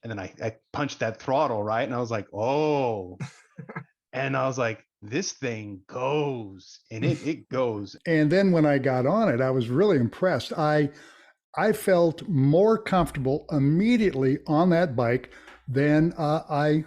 And then I punched that throttle, right? And I was like, oh, and I was like, this thing goes, and it goes. And then when I got on it, I was really impressed. I felt more comfortable immediately on that bike than I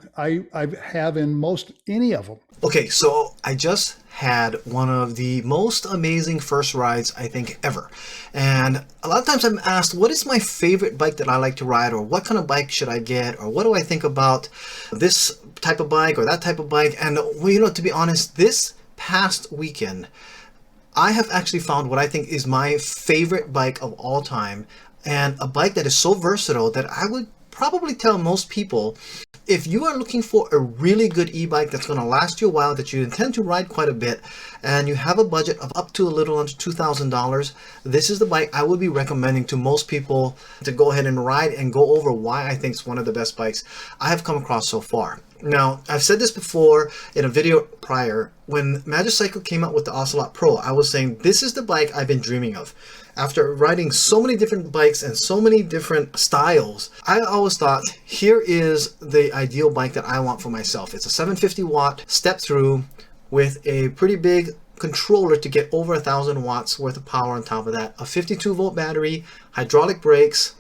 have in most any of them. Okay, so I just had one of the most amazing first rides I think ever. And a lot of times I'm asked, what is my favorite bike that I like to ride, or what kind of bike should I get, or what do I think about this type of bike or that type of bike? And well, you know, to be honest, this past weekend, I have actually found what I think is my favorite bike of all time, and a bike that is so versatile that I would probably tell most people, if you are looking for a really good e-bike that's going to last you a while, that you intend to ride quite a bit, and you have a budget of up to a little under $2,000, this is the bike I would be recommending to most people to go ahead and ride, and go over why I think it's one of the best bikes I have come across so far. Now, I've said this before in a video prior. When MAGICYCLE came out with the Ocelot Pro, I was saying this is the bike I've been dreaming of. After riding so many different bikes and so many different styles, I always thought, here is the ideal bike that I want for myself. It's a 750 watt step-through with a pretty big controller to get over 1,000 watts worth of power on top of that, a 52 volt battery, hydraulic brakes,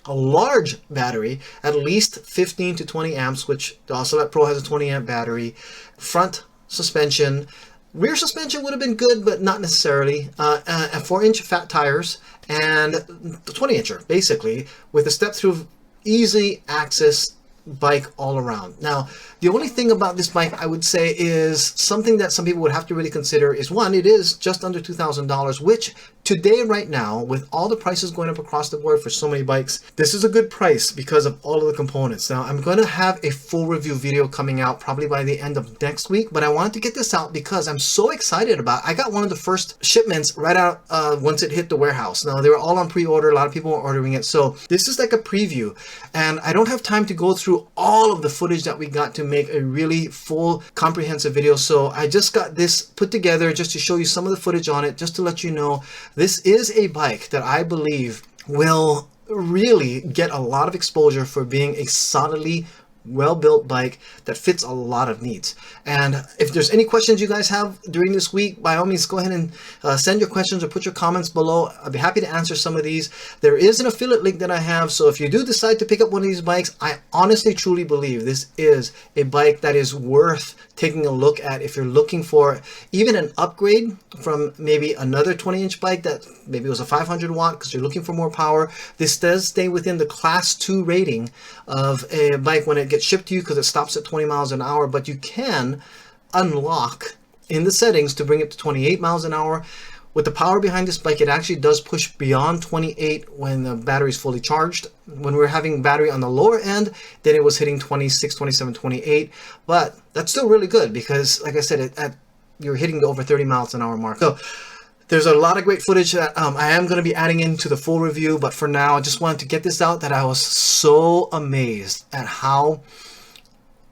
a large battery, at least 15 to 20 amps, which the Ocelot Pro has a 20 amp battery, front suspension. Rear suspension would have been good, but not necessarily. And 4-inch fat tires, and the 20-incher, basically, with a step-through, easy access bike all around. Now, the only thing about this bike I would say is something that some people would have to really consider is, one, it is just under $2,000, which today, right now, with all the prices going up across the board for so many bikes, this is a good price because of all of the components. Now, I'm going to have a full review video coming out probably by the end of next week, but I wanted to get this out because I'm so excited about it. I got one of the first shipments right out once it hit the warehouse. Now, they were all on pre-order. A lot of people were ordering it. So this is like a preview, and I don't have time to go through all of the footage that we got to make a really full, comprehensive video. So I just got this put together just to show you some of the footage on it, just to let you know this is a bike that I believe will really get a lot of exposure for being a solidly well-built bike that fits a lot of needs. And if there's any questions you guys have during this week, by all means, go ahead and send your questions or put your comments below. I'll be happy to answer some of these. There is an affiliate link that I have, so if you do decide to pick up one of these bikes, I honestly, truly believe this is a bike that is worth taking a look at if you're looking for even an upgrade from maybe another 20-inch bike that maybe was a 500 watt because you're looking for more power. This does stay within the class 2 rating of a bike when it gets shipped to you, because it stops at 20 miles an hour, but you can unlock in the settings to bring it to 28 miles an hour. With the power behind this bike, it actually does push beyond 28 when the battery is fully charged. When we're having battery on the lower end, then it was hitting 26, 27, 28. But that's still really good because, like I said, you're hitting the over 30 miles an hour mark. So there's a lot of great footage that I am going to be adding into the full review. But for now, I just wanted to get this out that I was so amazed at how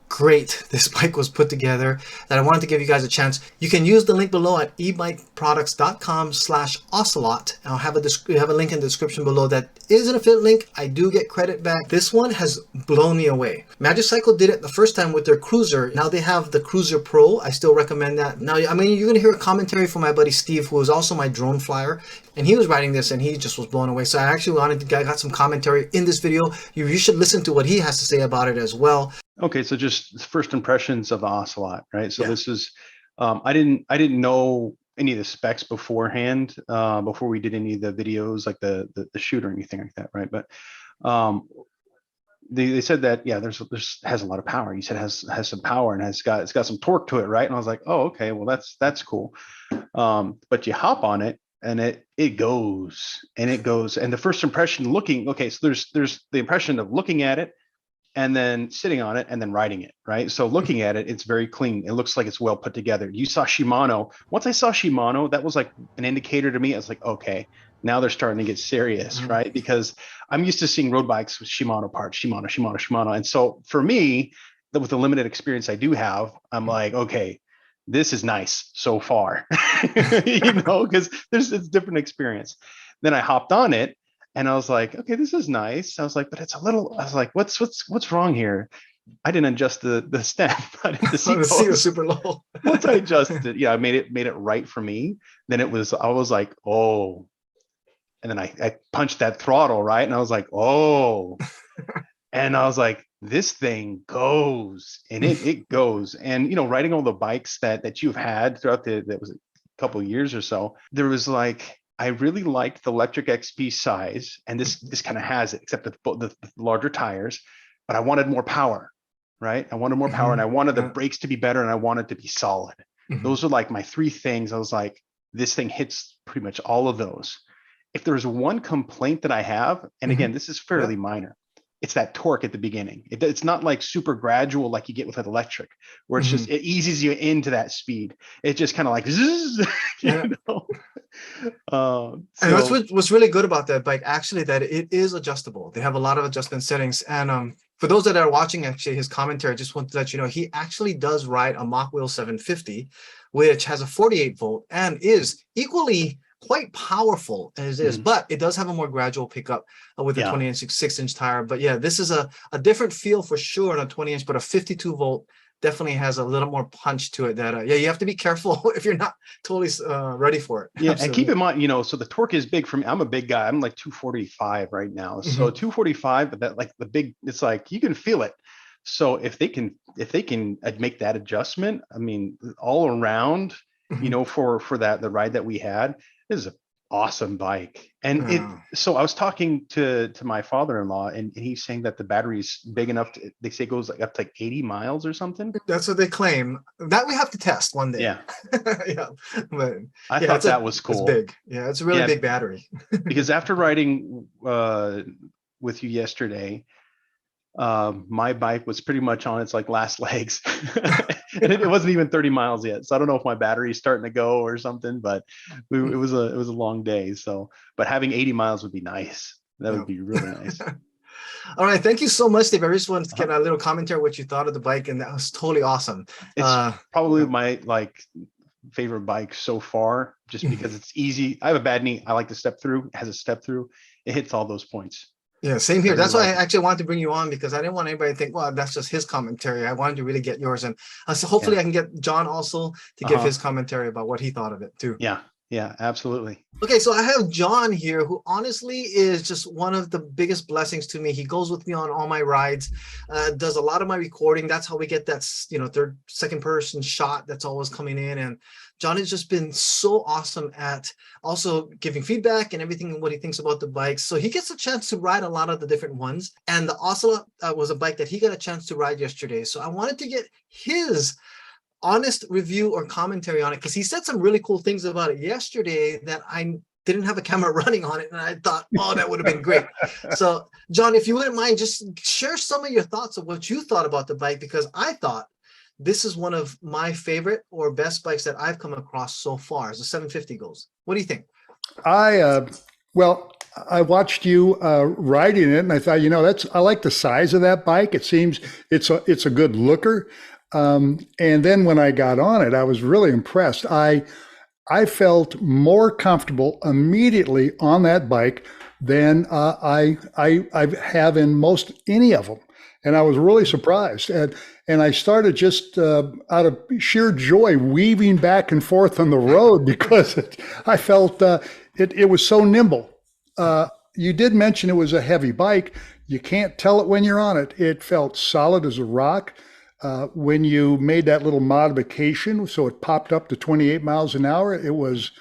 great this bike was put together that I wanted to give you guys a chance. You can use the link below at ebikeproducts.com/ocelot. I'll have a link in the description below that is an affiliate link. I do get credit back. This one has blown me away. MAGICYCLE did it the first time with their Cruiser. Now they have the Cruiser Pro. I still recommend that. Now, I mean, you're going to hear a commentary from my buddy Steve, who is also my drone flyer, and he was riding this and he just was blown away. So I actually got some commentary in this video. You should listen to what he has to say about it as well. Okay, so just first impressions of the Ocelot, right? So Yeah. this is, I didn't know any of the specs beforehand, before we did any of the videos, like the shoot or anything like that, right? But they said that, yeah, there's has a lot of power. You said it has some power and it's got some torque to it, right? And I was like, oh, okay, well that's cool. But you hop on it and it goes and it goes. And the first impression looking, okay, so there's the impression of looking at it and then sitting on it and then riding it, right? So looking at it, it's very clean. It looks like it's well put together. You saw Shimano. Once I saw Shimano, that was like an indicator to me. I was like, okay, now they're starting to get serious, right? Because I'm used to seeing road bikes with Shimano parts, Shimano. And so for me, with the limited experience I do have, I'm like, okay, this is nice so far, because it's different experience. Then I hopped on it. And I was like, okay, this is nice. I was like, but it's a little, I was like, what's wrong here? I didn't adjust the stem. I didn't the seat The seat was post. super low. Once I adjusted it, yeah, I made it right for me. Then I was like, oh, and then I punched that throttle, right? And I was like, oh, and I was like, this thing goes, and it goes. And riding all the bikes that you've had throughout that was a couple of years or so, there was like, I really liked the Lectric XP size, and this kind of has it, except the larger tires, but I wanted more power, right? I wanted more power, and I wanted the brakes to be better, and I wanted to be solid. Those are like my three things. I was like, this thing hits pretty much all of those. If there's one complaint that I have, and again, this is fairly minor, it's that torque at the beginning. It's not like super gradual like you get with an electric, where it's just, it eases you into that speed. It just kind of like, zzz, you know? And what's really good about that bike, actually, that it is adjustable. They have a lot of adjustment settings. And for those that are watching, actually, his commentary, I just want to let you know, he actually does ride a Mach Wheel 750, which has a 48 volt and is equally quite powerful as it is, but it does have a more gradual pickup with a 20-inch 6-inch tire. But yeah, this is a different feel for sure on a 20-inch, but a 52 volt definitely has a little more punch to it. That you have to be careful if you're not totally ready for it. Yeah, absolutely. And keep in mind, so the torque is big for me. I'm a big guy. I'm like 245 right now. So 245, but that, like, the big, it's like you can feel it. So if they can make that adjustment, I mean, all around, for the ride that we had, this is an awesome bike. And so I was talking to my father-in-law, and he's saying that the battery's big enough to, they say it goes like up to like 80 miles or something. That's what they claim. That we have to test one day. Yeah. Yeah. But I thought that was cool. It's big. Yeah, it's a really big battery. Because after riding with you yesterday, my bike was pretty much on its like last legs. And it wasn't even 30 miles yet, so I don't know if my battery's starting to go or something, but it was a long day. So, but having 80 miles would be nice. That would be really nice. All right, thank you so much, Dave. I just wanted to get a little commentary what you thought of the bike, and that was totally awesome. It's probably my favorite bike so far, just because it's easy. I have a bad knee. I like the step-thru. It has a step-thru. It hits all those points. Yeah, same here. That's why I actually wanted to bring you on, because I didn't want anybody to think, well, that's just his commentary. I wanted to really get yours. And so hopefully I can get John also to give his commentary about what he thought of it too. Yeah, absolutely. Okay, so I have John here, who honestly is just one of the biggest blessings to me. He goes with me on all my rides, does a lot of my recording. That's how we get that, second person shot that's always coming in. And John has just been so awesome at also giving feedback and everything and what he thinks about the bikes. So he gets a chance to ride a lot of the different ones. And the Ocelot was a bike that he got a chance to ride yesterday. So I wanted to get his honest review or commentary on it, because he said some really cool things about it yesterday that I didn't have a camera running on it, and I thought, oh, that would have been great. So John, if you wouldn't mind, just share some of your thoughts of what you thought about the bike, because I thought this is one of my favorite or best bikes that I've come across so far as the 750 goes. What do you think? I watched you riding it, and I thought, I like the size of that bike. It seems it's a good looker. And then when I got on it, I was really impressed. I felt more comfortable immediately on that bike than I have in most any of them. And I was really surprised. And I started just out of sheer joy weaving back and forth on the road, because I felt it was so nimble. You did mention it was a heavy bike. You can't tell it when you're on it. It felt solid as a rock. When you made that little modification, so it popped up to 28 miles an hour, it was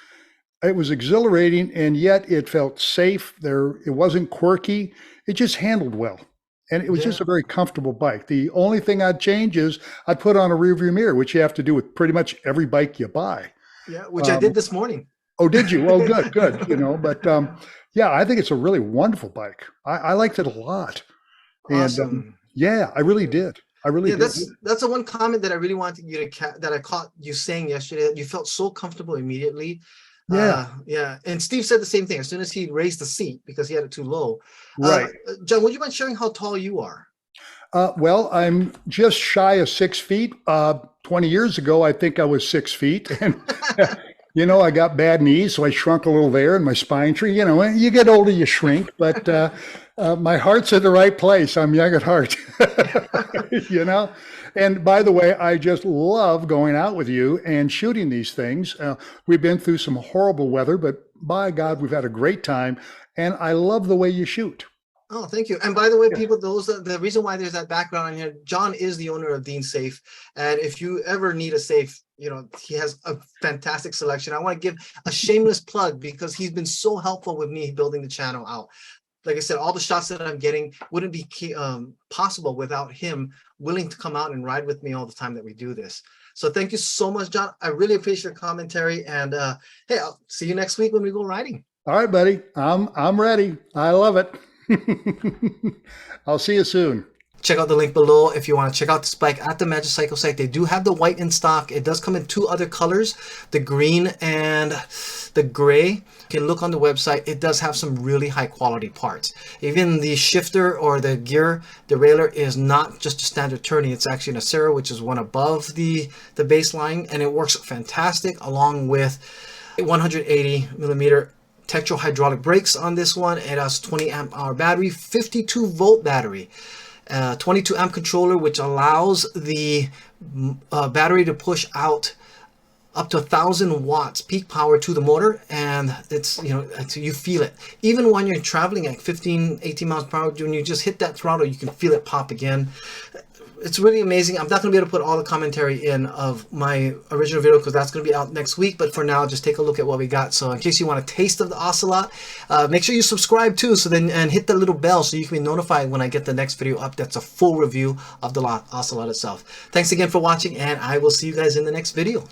exhilarating, and yet it felt safe. It wasn't quirky. It just handled well. And it was just a very comfortable bike. The only thing I'd change is I'd put on a rear view mirror, which you have to do with pretty much every bike you buy. Yeah, which I did this morning. Oh, did you? Well, good. But I think it's a really wonderful bike. I liked it a lot. Awesome. And I really did. I really did. That's the one comment that I really wanted you to that I caught you saying yesterday, that you felt so comfortable immediately. Yeah. And Steve said the same thing as soon as he raised the seat, because he had it too low. Right. John, would you mind sharing how tall you are? Well, I'm just shy of 6 feet. 20 years ago, I think I was 6 feet. And You know, I got bad knees, so I shrunk a little there in my spine tree. You know, you get older, you shrink, but my heart's in the right place. I'm young at heart, you know. And by the way, I just love going out with you and shooting these things. We've been through some horrible weather, but by God, we've had a great time. And I love the way you shoot. Oh, thank you. And by the way, people, the reason why there's that background on here, John is the owner of Dean Safe. And if you ever need a safe, you know, he has a fantastic selection. I want to give a shameless plug because he's been so helpful with me building the channel out. Like I said, all the shots that I'm getting wouldn't be possible without him willing to come out and ride with me all the time that we do this. So thank you so much, John. I really appreciate your commentary. And hey, I'll see you next week when we go riding. All right, buddy. I'm ready. I love it. I'll see you soon. Check out the link below if you want to check out this bike at the MAGICYCLE site. They do have the white in stock. It does come in 2 other colors, the green and the gray. You can look on the website. It does have some really high quality parts. Even the shifter or the gear derailleur is not just a standard turning. It's actually an ACCESSORY, which is one above the baseline, and it works fantastic along with 180 millimeter Tektro hydraulic brakes on this one. It has 20 amp hour battery, 52 volt battery, 22 amp controller, which allows the battery to push out up to 1,000 watts peak power to the motor, and it's, you know, you feel it even when you're traveling at 15-18 miles per hour. When you just hit that throttle, you can feel it pop again. It's really amazing. I'm not going to be able to put all the commentary in of my original video because that's going to be out next week. But for now, just take a look at what we got. So in case you want a taste of the Ocelot, make sure you subscribe too. So then, and hit the little bell so you can be notified when I get the next video up. That's a full review of the Ocelot itself. Thanks again for watching, and I will see you guys in the next video.